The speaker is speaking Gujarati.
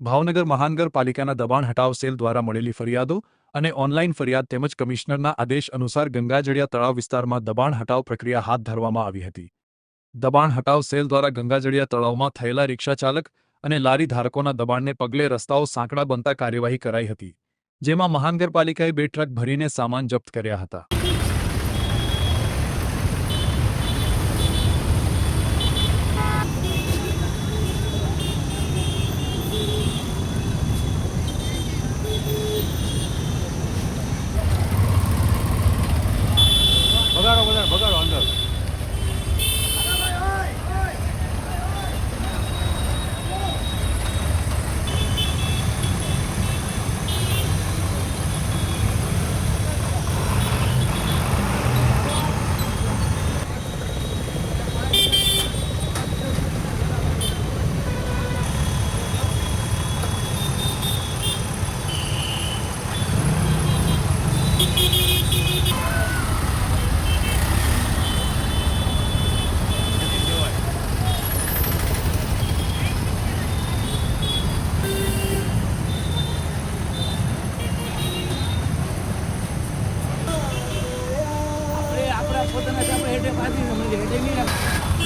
ભાવનગર મહાનગરપાલિકાના દબાણ હટાવ સેલ દ્વારા મળેલી ફરિયાદો અને ઓનલાઈન ફરિયાદ તેમજ કમિશનરના આદેશ અનુસાર ગંગાજળિયા તળાવ વિસ્તારમાં દબાણ હટાવ પ્રક્રિયા હાથ ધરવામાં આવી હતી। દબાણ હટાવ સેલ દ્વારા ગંગાજળિયા તળાવમાં થયેલા રિક્ષાચાલક અને લારી ધારકોના દબાણને પગલે રસ્તાઓ સાંકડા બનતા કાર્યવાહી કરાઈ હતી, જેમાં મહાનગરપાલિકાએ 2 ટ્રક ભરીને સામાન જપ્ત કર્યા હતા। ભગાડો અંદર। પોતાના આપણે હેઠે પાછી હેઠે નહીં